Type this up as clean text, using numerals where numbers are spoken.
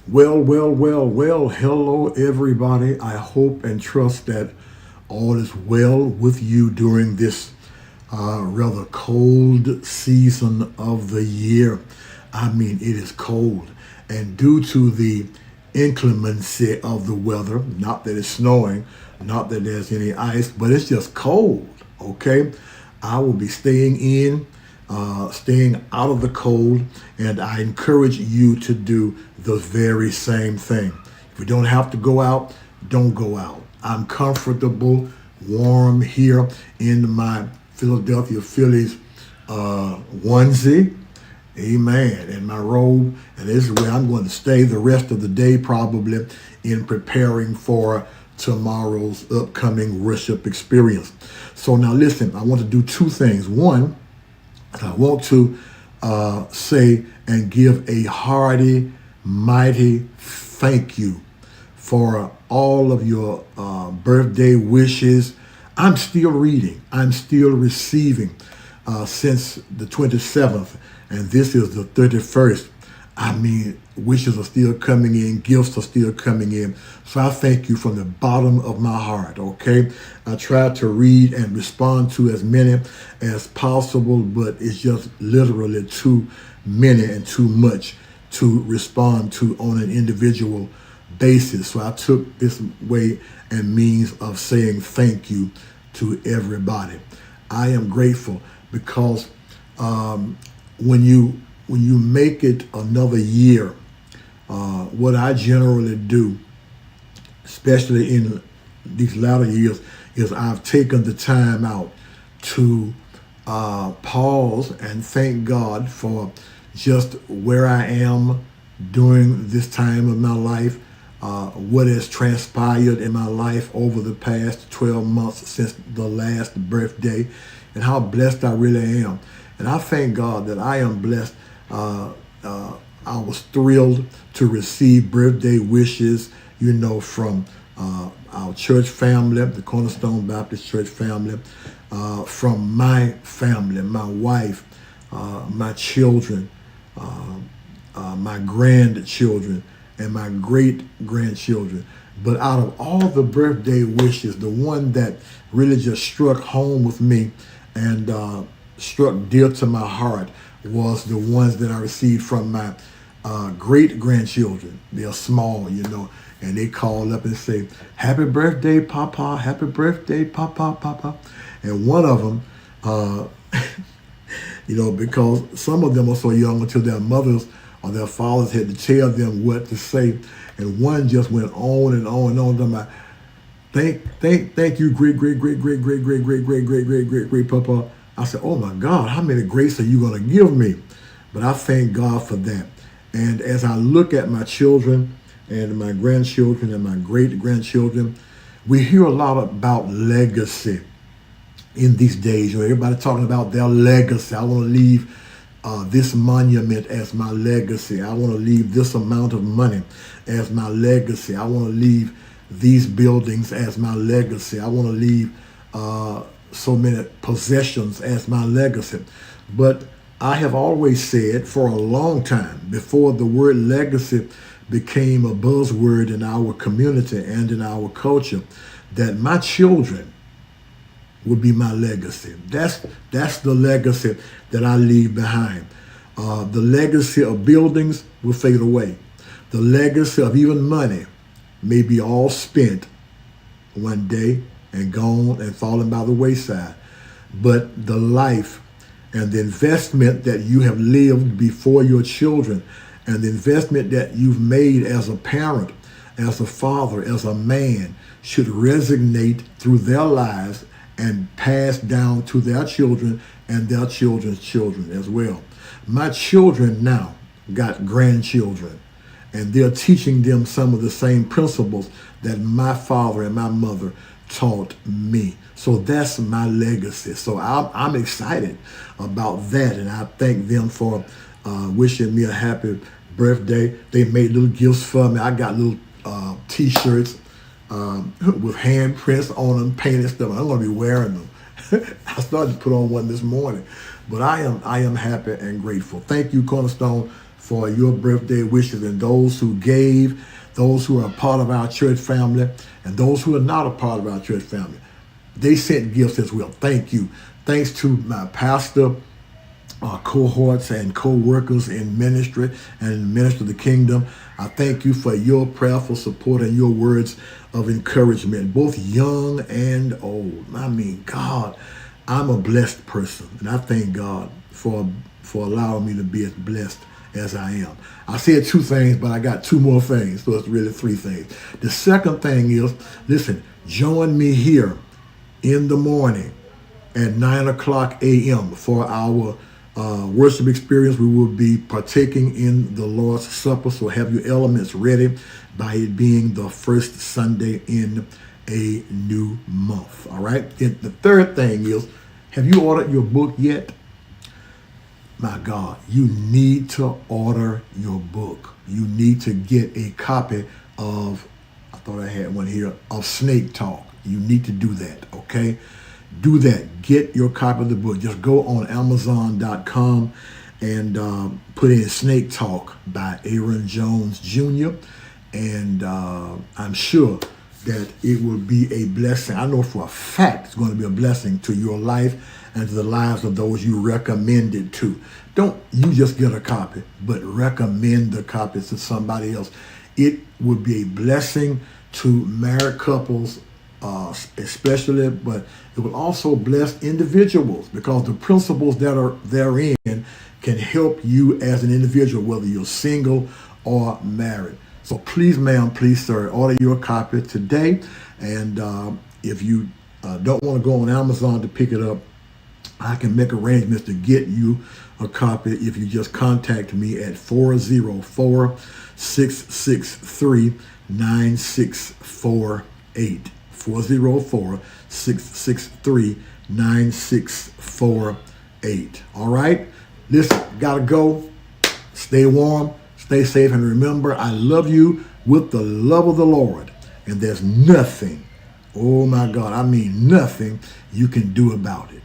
Well. Hello, everybody. I hope and trust that all is well with you during this rather cold season of the year. I mean, it is cold. And due to the inclemency of the weather, not that it's snowing, not that there's any ice, but it's just cold, okay? I will be staying out of the cold, and I encourage you to do the very same thing. If you don't have to go out, don't go out. I'm comfortable, warm here in my Philadelphia Phillies onesie. Amen. And my robe. And this is where I'm going to stay the rest of the day, probably in preparing for tomorrow's upcoming worship experience. So now listen, I want to do two things. One, I want to say and give a hearty, mighty thank you for all of your birthday wishes. I'm still reading. I'm still receiving since the 27th, and this is the 31st. I mean, wishes are still coming in, gifts are still coming in. So I thank you from the bottom of my heart, okay? I try to read and respond to as many as possible, but it's just literally too many and too much to respond to on an individual basis. So I took this way and means of saying thank you to everybody. I am grateful because when you make it another year, what I generally do, especially in these latter years, is I've taken the time out to pause and thank God for just where I am during this time of my life, what has transpired in my life over the past 12 months since the last birthday, and how blessed I really am. And I thank God that I am blessed. I was thrilled to receive birthday wishes, from our church family, the Cornerstone Baptist Church family, from my family, my wife, my children, my grandchildren, and my great-grandchildren. But out of all the birthday wishes, the one that really just struck home with me and struck dear to my heart was the ones that I received from my great-grandchildren. They're small, and they call up and say, "Happy birthday, Papa, happy birthday, Papa, Papa." And one of them, because some of them are so young until their mothers or their fathers had to tell them what to say. And one just went on and on and on, talking about, thank you, great Papa. I said, oh my God, how many grace are you going to give me? But I thank God for that. And as I look at my children and my grandchildren and my great-grandchildren, we hear a lot about legacy in these days. Everybody talking about their legacy. I want to leave this monument as my legacy. I want to leave this amount of money as my legacy. I want to leave these buildings as my legacy. I want to leave so many possessions as my legacy. But I have always said for a long time, before the word legacy became a buzzword in our community and in our culture, that my children would be my legacy. That's the legacy that I leave behind. The legacy of buildings will fade away. The legacy of even money may be all spent one day and gone and fallen by the wayside. But the life and the investment that you have lived before your children, and the investment that you've made as a parent, as a father, as a man, should resonate through their lives and pass down to their children and their children's children as well. My children now got grandchildren, and they're teaching them some of the same principles that my father and my mother taught me. So that's my legacy. So I'm excited about that, and I thank them for wishing me a happy birthday. They made little gifts for me. I got little T-shirts with handprints on them, painted stuff. I'm going to be wearing them. I started to put on one this morning. But I am happy and grateful. Thank you, Cornerstone, for your birthday wishes, and those who gave, those who are a part of our church family, and those who are not a part of our church family. They sent gifts as well. Thank you. Thanks to my pastor, cohorts and co-workers in ministry and minister of the kingdom. I thank you for your prayerful support and your words of encouragement, both young and old. I mean, God, I'm a blessed person, and I thank God for allowing me to be as blessed as I am. I said two things, but I got two more things, so it's really three things. The second thing is, listen, join me here in the morning at 9 o'clock a.m. for our worship experience. We will be partaking in the Lord's Supper, so have your elements ready by it being the first Sunday in a new month. All right. And the third thing is, have you ordered your book yet? My God, you need to order your book. You need to get a copy of, I thought I had one here, of Snake Talk. You need to do that, okay? Do that. Get your copy of the book. Just go on Amazon.com and put in Snake Talk by Aaron Jones Jr. And I'm sure that it will be a blessing. I know for a fact it's going to be a blessing to your life and to the lives of those you recommend it to. Don't you just get a copy, but recommend the copies to somebody else. It would be a blessing to married couples, especially, but it will also bless individuals, because the principles that are therein can help you as an individual, whether you're single or married. So please, ma'am, please, sir, order your copy today. And if you don't want to go on Amazon to pick it up, I can make arrangements to get you a copy if you just contact me at 404-663-9648. 404-663-9648. All right? Listen, gotta go. Stay warm, stay safe, and remember, I love you with the love of the Lord. And there's nothing, oh my God, I mean nothing you can do about it.